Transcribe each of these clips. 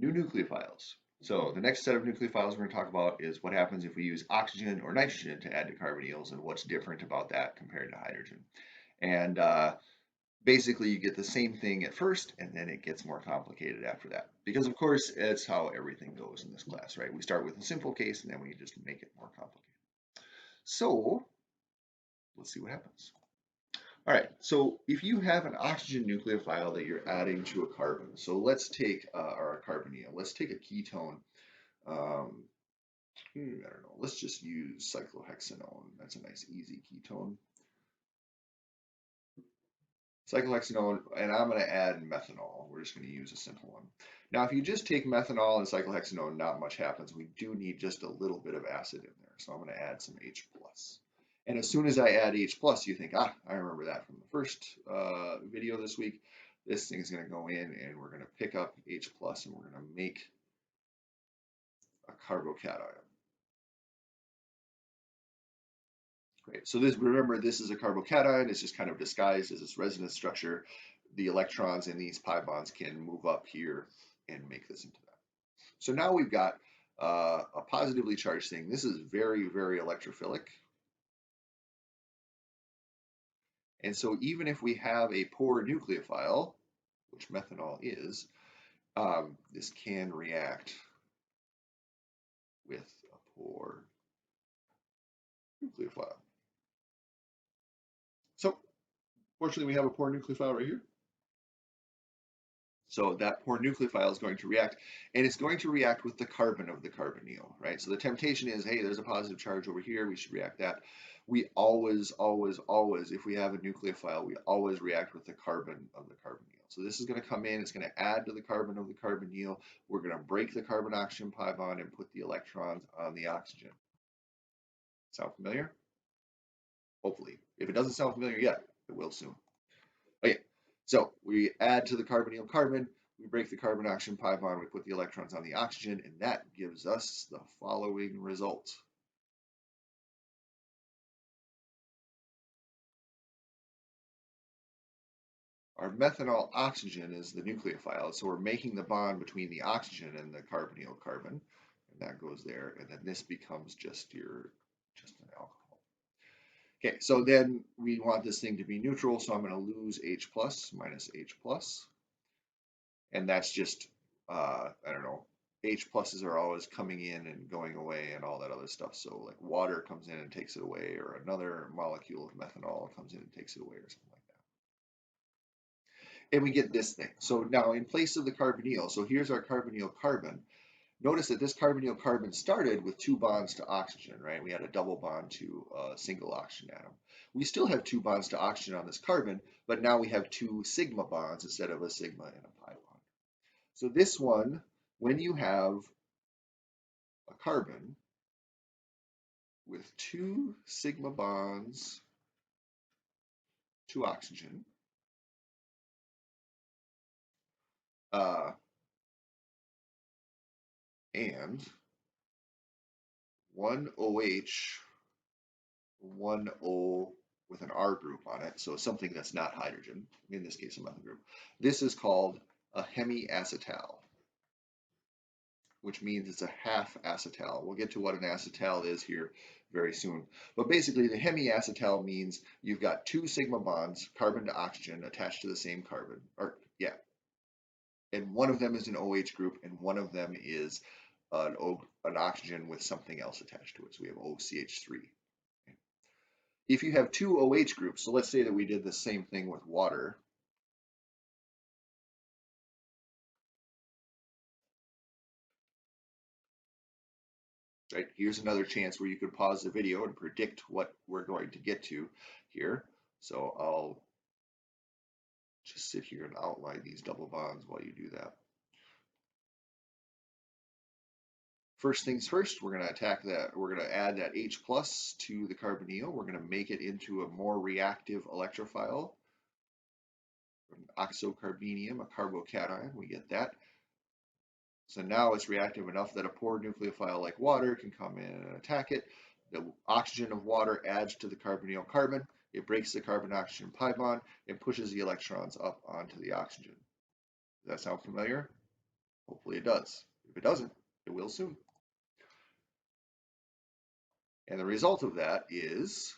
New nucleophiles. So the next set of nucleophiles we're going to talk about is what happens if we use oxygen or nitrogen to add to carbonyls and what's different about that compared to hydrogen. And basically you get the same thing at first and then it gets more complicated after that. Because of course it's how everything goes in this class, right? We start with a simple case and then we just make it more complicated. So let's see what happens. All right, so if you have an oxygen nucleophile that you're adding to a carbon, so let's take our carbonyl, let's take a ketone. I don't know, let's just use cyclohexanone. That's a nice easy ketone. Cyclohexanone, and I'm going to add methanol. We're just going to use a simple one. Now, if you just take methanol and cyclohexanone, not much happens. We do need just a little bit of acid in there. So I'm going to add some H+. And as soon as I add H+, you think, I remember that from the first video this week. This thing is going to go in and we're going to pick up H+, and we're going to make a carbocation. Great. So remember, this is a carbocation. It's just kind of disguised as this resonance structure. The electrons in these pi bonds can move up here and make this into that. So now we've got a positively charged thing. This is very, very electrophilic. And so even if we have a poor nucleophile, which methanol is, this can react with a poor nucleophile. So fortunately, we have a poor nucleophile right here. So that poor nucleophile is going to react, and it's going to react with the carbon of the carbonyl, right? So the temptation is, hey, there's a positive charge over here, we should react that. We always, if we have a nucleophile, we always react with the carbon of the carbonyl. So this is going to come in, it's going to add to the carbon of the carbonyl. We're going to break the carbon-oxygen pi bond and put the electrons on the oxygen. Sound familiar? Hopefully. If it doesn't sound familiar yet, it will soon. Okay, so we add to the carbonyl carbon, we break the carbon-oxygen pi bond, we put the electrons on the oxygen, and that gives us the following result. Our methanol oxygen is the nucleophile, so we're making the bond between the oxygen and the carbonyl carbon, and that goes there, and then this becomes just an alcohol. Okay, so then we want this thing to be neutral, so I'm going to lose H plus minus H plus, and that's just, I don't know, H pluses are always coming in and going away and all that other stuff. So like water comes in and takes it away, or another molecule of methanol comes in and takes it away, or something like that. And we get this thing. So now in place of the carbonyl, so here's our carbonyl carbon. Notice that this carbonyl carbon started with 2 bonds to oxygen, right? We had a double bond to a single oxygen atom. We still have 2 bonds to oxygen on this carbon, but now we have 2 sigma bonds instead of a sigma and a pi bond. So this one, when you have a carbon with 2 sigma bonds to oxygen, and 1 OH, 1 O with an R group on it, so something that's not hydrogen, in this case a methyl group. This is called a hemiacetal, which means it's a half acetal. We'll get to what an acetal is here very soon. But basically the hemiacetal means you've got 2 sigma bonds, carbon to oxygen, attached to the same carbon, and one of them is an OH group and one of them is an oxygen with something else attached to it. So we have OCH3. If you have 2 OH groups, so let's say that we did the same thing with water. Right, here's another chance where you could pause the video and predict what we're going to get to here. So I'll just sit here and outline these double bonds while you do that. First things first, we're going to attack that. We're going to add that H plus to the carbonyl. We're going to make it into a more reactive electrophile. An oxocarbenium, a carbocation, we get that. So now it's reactive enough that a poor nucleophile like water can come in and attack it. The oxygen of water adds to the carbonyl carbon. It breaks the carbon-oxygen pi bond and pushes the electrons up onto the oxygen. Does that sound familiar? Hopefully it does. If it doesn't, it will soon. And the result of that is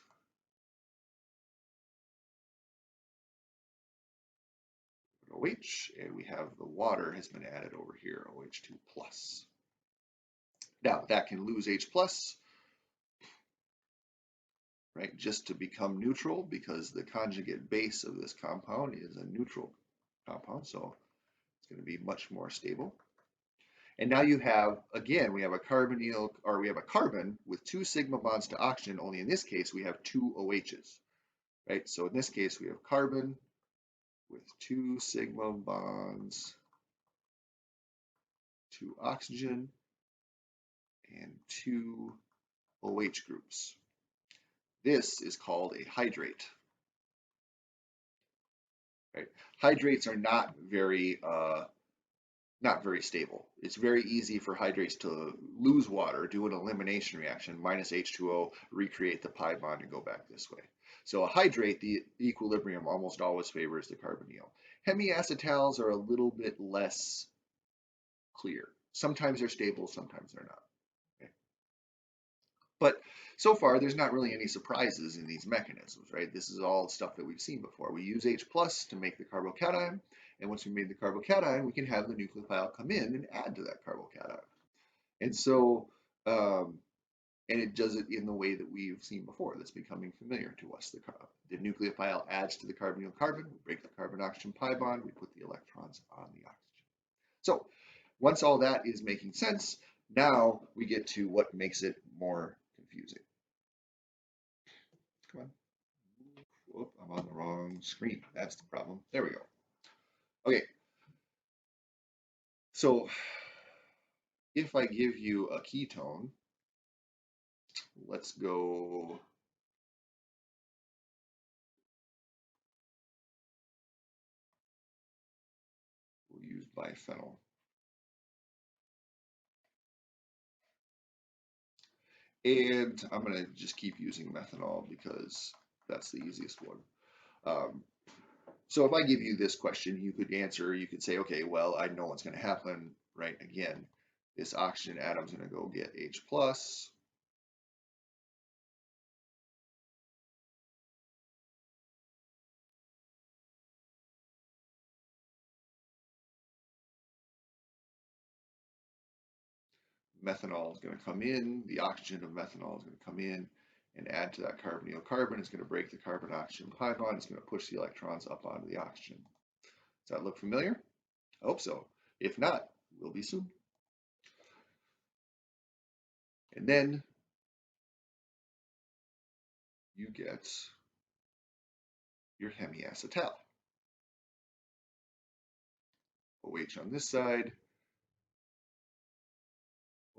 OH, and we have the water has been added over here, OH2 plus. Now that can lose H plus, right, just to become neutral because the conjugate base of this compound is a neutral compound, so it's going to be much more stable. And now you have, again, we have a carbonyl, or we have a carbon with 2 sigma bonds to oxygen, only in this case we have 2 OHs, right? So in this case we have carbon with 2 sigma bonds to oxygen and 2 OH groups. This is called a hydrate. Right? Hydrates are not very stable. It's very easy for hydrates to lose water, do an elimination reaction, minus H2O, recreate the pi bond, and go back this way. So a hydrate, the equilibrium almost always favors the carbonyl. Hemiacetals are a little bit less clear. Sometimes they're stable, sometimes they're not. Okay? But so far, there's not really any surprises in these mechanisms, right? This is all stuff that we've seen before. We use H plus to make the carbocation, and once we made the carbocation, we can have the nucleophile come in and add to that carbocation. And so, and it does it in the way that we've seen before. That's becoming familiar to us. The nucleophile adds to the carbonyl carbon, we break the carbon-oxygen pi bond, we put the electrons on the oxygen. So once all that is making sense, now we get to what makes it more confusing. Come on. Whoop, I'm on the wrong screen. That's the problem. There we go. Okay. So if I give you a ketone, let's go. We'll use biphenyl. And I'm going to just keep using methanol because that's the easiest one. So if I give you this question, you could answer, you could say, okay, well, I know what's going to happen, right? Again, this oxygen atom's going to go get H plus. Methanol is going to come in, the oxygen of methanol is going to come in and add to that carbonyl carbon. It's going to break the carbon-oxygen pi bond. It's going to push the electrons up onto the oxygen. Does that look familiar? I hope so. If not, will be soon. And then you get your hemiacetal. OH on this side,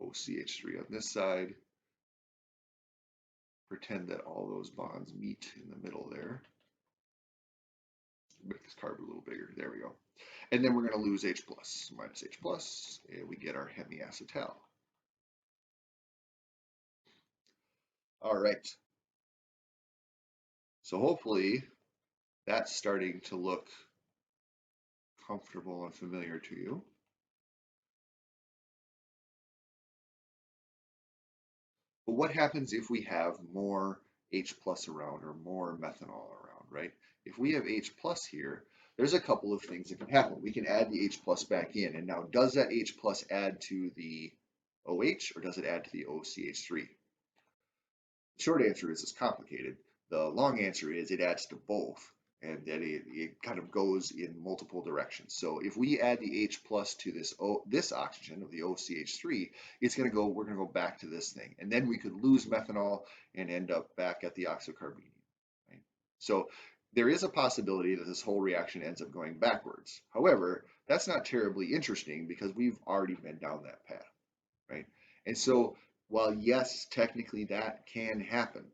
OCH3 on this side. Pretend that all those bonds meet in the middle there. Make this carbon a little bigger. There we go. And then we're going to lose H plus, minus H plus, and we get our hemiacetal. All right. So hopefully that's starting to look comfortable and familiar to you. But what happens if we have more H plus around or more methanol around, right? If we have H plus here, there's a couple of things that can happen. We can add the H plus back in, and now does that H plus add to the OH or does it add to the OCH3? The short answer is it's complicated. The long answer is it adds to both, and that it kind of goes in multiple directions. So if we add the H plus to this oxygen of the OCH3, we're gonna go back to this thing, and then we could lose methanol and end up back at the oxocarbene. Right? So there is a possibility that this whole reaction ends up going backwards. However, that's not terribly interesting because we've already been down that path, right? And so while yes, technically that can happen,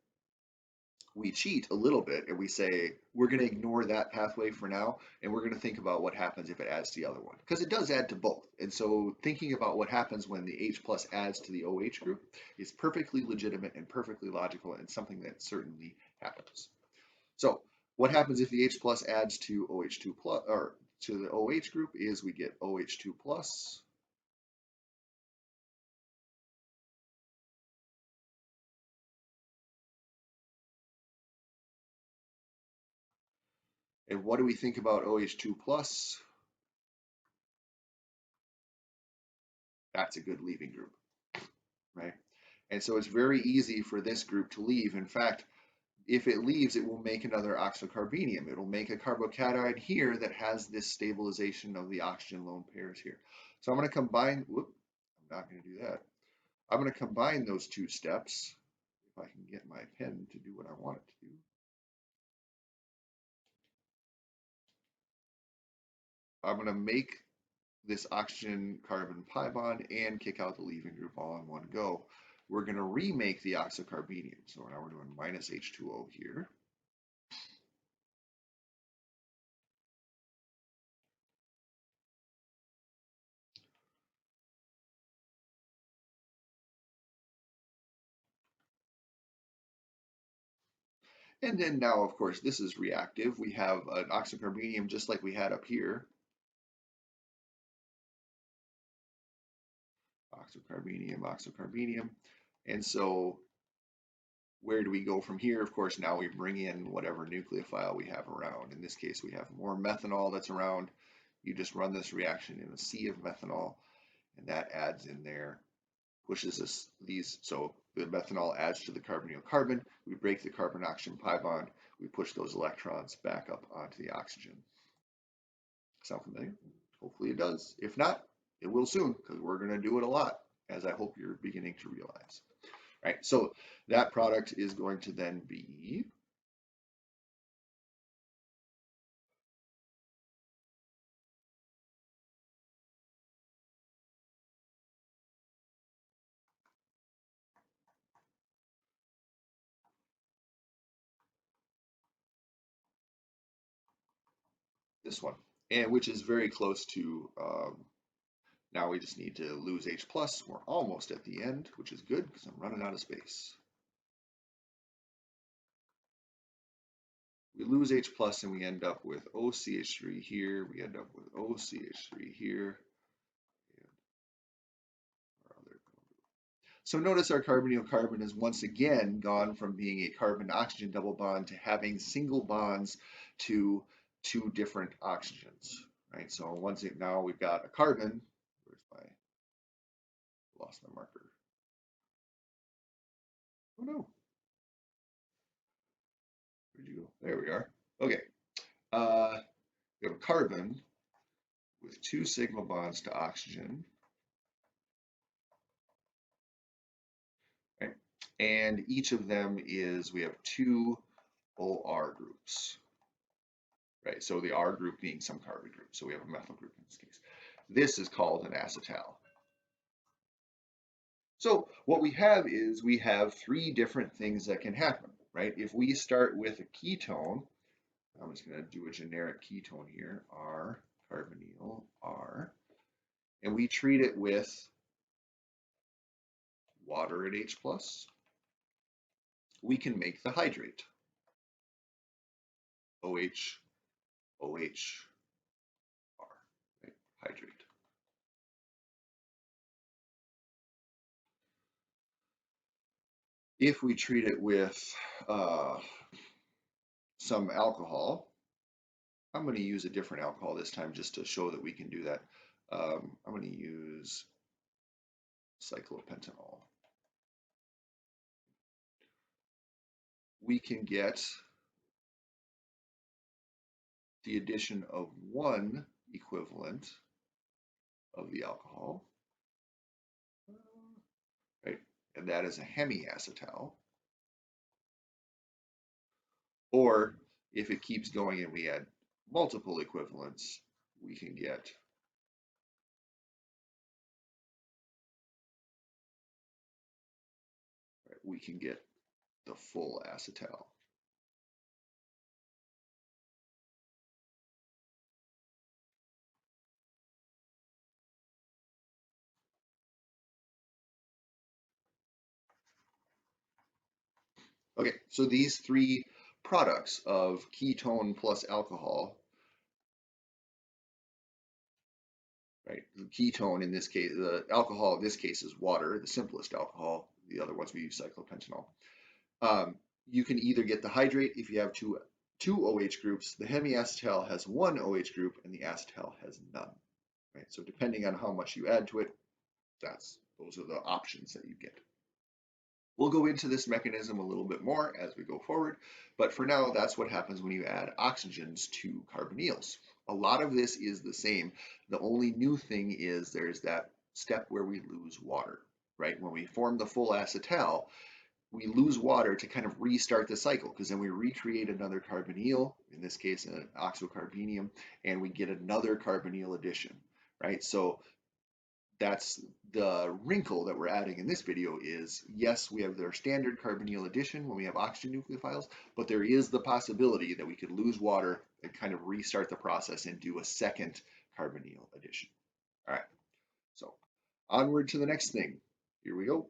we cheat a little bit and we say we're going to ignore that pathway for now and we're going to think about what happens if it adds to the other one, because it does add to both. And so thinking about what happens when the H plus adds to the OH group is perfectly legitimate and perfectly logical and something that certainly happens. So what happens if the H plus adds to OH2 plus, or to the OH group, is we get OH2 plus And what do we think about OH2 plus? That's a good leaving group, right? And so it's very easy for this group to leave. In fact, if it leaves, it will make another oxocarbenium. It'll make a carbocation here that has this stabilization of the oxygen lone pairs here. So I'm going to combine, whoop, I'm not going to do that. I'm going to combine those two steps, if I can get my pen to do what I want it to do. I'm going to make this oxygen carbon pi bond and kick out the leaving group all in one go. We're going to remake the oxocarbenium. So now we're doing minus H2O here. And then now, of course, this is reactive. We have an oxocarbenium just like we had up here. Oxocarbenium, oxocarbenium. And so where do we go from here? Of course, now we bring in whatever nucleophile we have around. In this case, we have more methanol that's around. You just run this reaction in a sea of methanol, and that adds in there, pushes us these. So the methanol adds to the carbonyl carbon. We break the carbon-oxygen pi bond. We push those electrons back up onto the oxygen. Sound familiar? Hopefully it does. If not, it will soon, because we're going to do it a lot, as I hope you're beginning to realize. All right, so that product is going to then be this one, and which is very close to, now we just need to lose H plus. We're almost at the end, which is good because I'm running out of space. We lose H plus and we end up with OCH3 here. We end up with OCH3 here. So notice our carbonyl carbon has once again gone from being a carbon-oxygen double bond to having single bonds to two different oxygens, right? So now we've got a carbon. Where's my, lost my marker. Oh no. Where'd you go? There we are. Okay. We have a carbon with two sigma bonds to oxygen. Right? And each of them is, we have two OR groups. Right, so the R group being some carbon group. So we have a methyl group in this case. This is called an acetal. So what we have is we have three different things that can happen, right? If we start with a ketone, I'm just going to do a generic ketone here, R, carbonyl, R, and we treat it with water at H+, we can make the hydrate, OH, OH, R, right? Hydrate. If we treat it with some alcohol, I'm going to use a different alcohol this time just to show that we can do that. I'm going to use cyclopentanol. We can get the addition of one equivalent of the alcohol, right? And that is a hemiacetal. Or if it keeps going and we add multiple equivalents, we can get the full acetal. Okay, so these three products of ketone plus alcohol, right? The ketone in this case, the alcohol in this case is water, the simplest alcohol. The other ones we use cyclopentanol. You can either get the hydrate if you have two two OH groups, the hemiacetal has one OH group and the acetal has none. Right? So depending on how much you add to it, those are the options that you get. We'll go into this mechanism a little bit more as we go forward, but for now, that's what happens when you add oxygens to carbonyls. A lot of this is the same. The only new thing is there's that step where we lose water, right? When we form the full acetal, we lose water to kind of restart the cycle, because then we recreate another carbonyl, in this case an oxocarbenium, and we get another carbonyl addition, right? So that's the wrinkle that we're adding in this video is, yes, we have their standard carbonyl addition when we have oxygen nucleophiles, but there is the possibility that we could lose water and kind of restart the process and do a second carbonyl addition. All right, so onward to the next thing. Here we go.